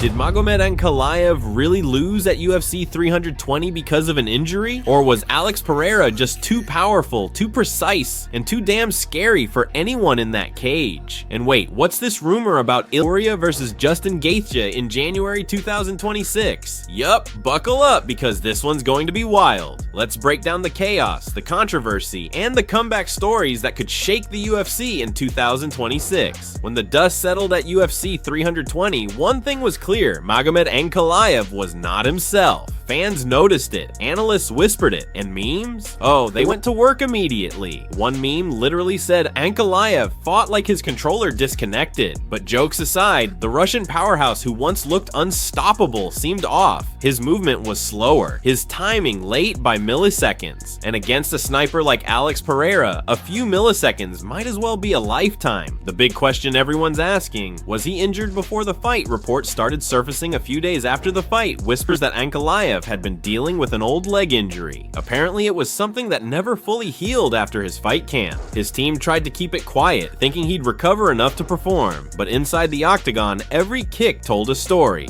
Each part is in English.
Did Magomed Ankalaev really lose at UFC 320 because of an injury? Or was Alex Pereira just too powerful, too precise, and too damn scary for anyone in that cage? And wait, what's this rumor about Ilia Topuria versus Justin Gaethje in January 2026? Yup, buckle up because this one's going to be wild. Let's break down the chaos, the controversy, and the comeback stories that could shake the UFC in 2026. When the dust settled at UFC 320, one thing was clear: Magomed Ankalaev was not himself. Fans noticed it, analysts whispered it, and memes? Oh, they went to work immediately. One meme literally said Ankalaev fought like his controller disconnected. But jokes aside, the Russian powerhouse who once looked unstoppable seemed off. His movement was slower, his timing late by milliseconds. And against a sniper like Alex Pereira, a few milliseconds might as well be a lifetime. The big question everyone's asking: was he injured before the fight? Reports started surfacing a few days after the fight, whispers that Ankalaev had been dealing with an old leg injury. Apparently it was something that never fully healed after his fight camp. His team tried to keep it quiet, thinking he'd recover enough to perform, but inside the octagon, every kick told a story.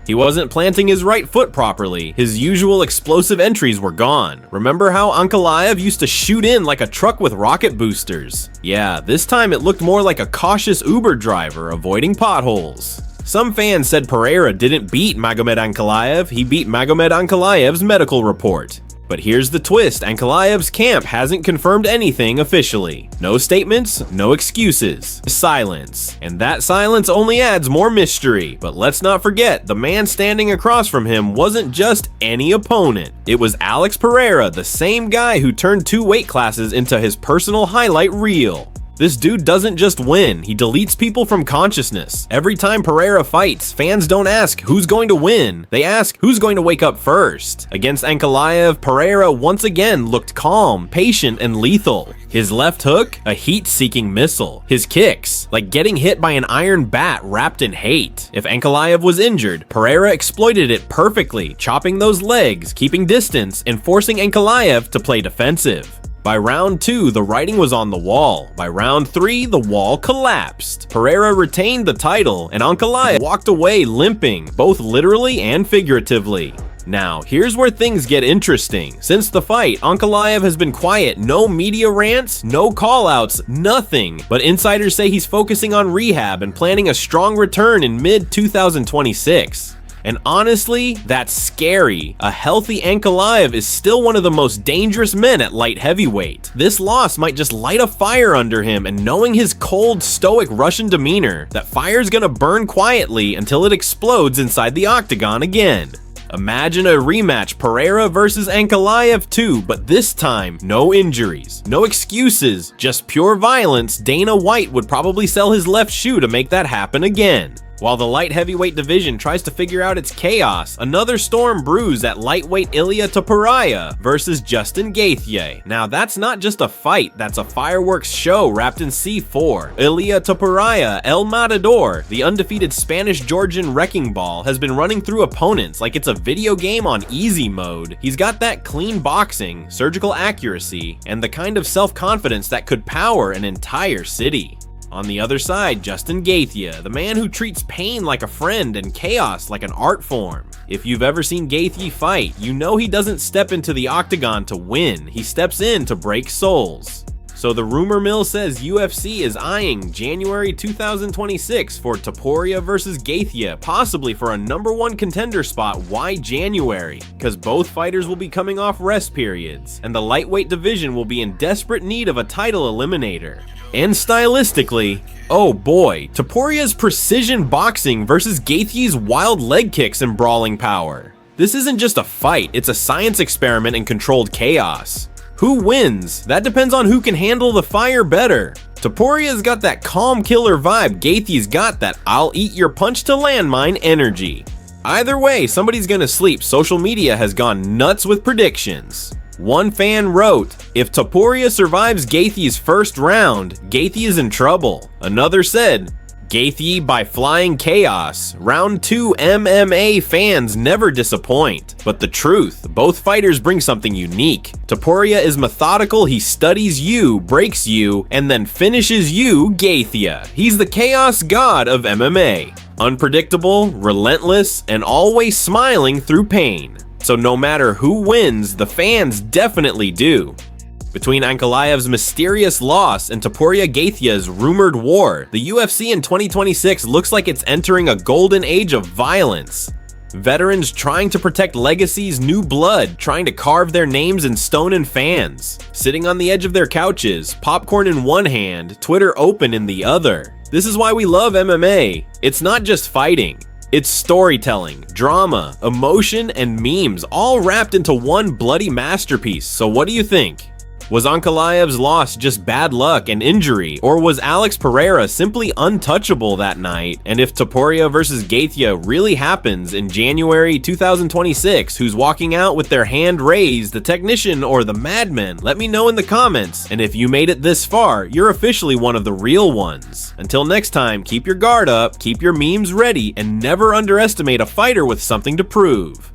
He wasn't planting his right foot properly. His usual explosive entries were gone. Remember how Ankalaev used to shoot in like a truck with rocket boosters? Yeah, this time it looked more like a cautious Uber driver avoiding potholes. Some fans said Pereira didn't beat Magomed Ankalaev, he beat Magomed Ankalaev's medical report. But here's the twist: Ankalaev's camp hasn't confirmed anything officially. No statements, no excuses, silence. And that silence only adds more mystery. But let's not forget, the man standing across from him wasn't just any opponent. It was Alex Pereira, the same guy who turned 2 weight classes into his personal highlight reel. This dude doesn't just win, he deletes people from consciousness. Every time Pereira fights, fans don't ask who's going to win, they ask who's going to wake up first. Against Ankalaev, Pereira once again looked calm, patient, and lethal. His left hook, a heat-seeking missile. His kicks, like getting hit by an iron bat wrapped in hate. If Ankalaev was injured, Pereira exploited it perfectly, chopping those legs, keeping distance, and forcing Ankalaev to play defensive. By round 2, the writing was on the wall. By round 3, the wall collapsed. Pereira retained the title, and Ankalaev walked away limping, both literally and figuratively. Now, here's where things get interesting. Since the fight, Ankalaev has been quiet, no media rants, no callouts, nothing. But insiders say he's focusing on rehab and planning a strong return in mid-2026. And honestly, that's scary. A healthy Ankalaev is still one of the most dangerous men at light heavyweight. This loss might just light a fire under him, and knowing his cold, stoic Russian demeanor, that fire's gonna burn quietly until it explodes inside the octagon again. Imagine a rematch, Pereira versus Ankalaev 2, but this time, no injuries, no excuses, just pure violence. Dana White would probably sell his left shoe to make that happen again. While the light heavyweight division tries to figure out its chaos, another storm brews at lightweight Ilia Topuria versus Justin Gaethje. Now that's not just a fight, that's a fireworks show wrapped in C4. Ilia Topuria, El Matador, the undefeated Spanish-Georgian wrecking ball, has been running through opponents like it's a video game on easy mode. He's got that clean boxing, surgical accuracy, and the kind of self-confidence that could power an entire city. On the other side, Justin Gaethje, the man who treats pain like a friend and chaos like an art form. If you've ever seen Gaethje fight, you know he doesn't step into the octagon to win, he steps in to break souls. So the rumor mill says UFC is eyeing January 2026 for Topuria versus Gaethje, possibly for a #1 contender spot. Why January? Because both fighters will be coming off rest periods, and the lightweight division will be in desperate need of a title eliminator. And stylistically, oh boy, Topuria's precision boxing versus Gaethje's wild leg kicks and brawling power. This isn't just a fight, it's a science experiment in controlled chaos. Who wins? That depends on who can handle the fire better. Topuria's got that calm killer vibe, Gaethje's got that I'll eat your punch to landmine energy. Either way, somebody's gonna sleep. Social media has gone nuts with predictions. One fan wrote, "If Topuria survives Gaethje's first round, Gaethje is in trouble." Another said, "Gaethje by flying chaos. Round 2 MMA fans never disappoint." But the truth, both fighters bring something unique. Topuria is methodical, he studies you, breaks you, and then finishes you, Gaethje. He's the chaos god of MMA. Unpredictable, relentless, and always smiling through pain. So no matter who wins, the fans definitely do. Between Ankalaev's mysterious loss and Topuria Gaethje's rumored war, the UFC in 2026 looks like it's entering a golden age of violence. Veterans trying to protect legacies, new blood trying to carve their names in stone, and fans sitting on the edge of their couches, popcorn in one hand, Twitter open in the other. This is why we love MMA. It's not just fighting. It's storytelling, drama, emotion, and memes all wrapped into one bloody masterpiece. So what do you think? Was Ankalaev's loss just bad luck and injury, or was Alex Pereira simply untouchable that night? And if Topuria versus Gaethje really happens in January 2026, who's walking out with their hand raised, the technician or the madman? Let me know in the comments. And if you made it this far, you're officially one of the real ones. Until next time, keep your guard up, keep your memes ready, and never underestimate a fighter with something to prove.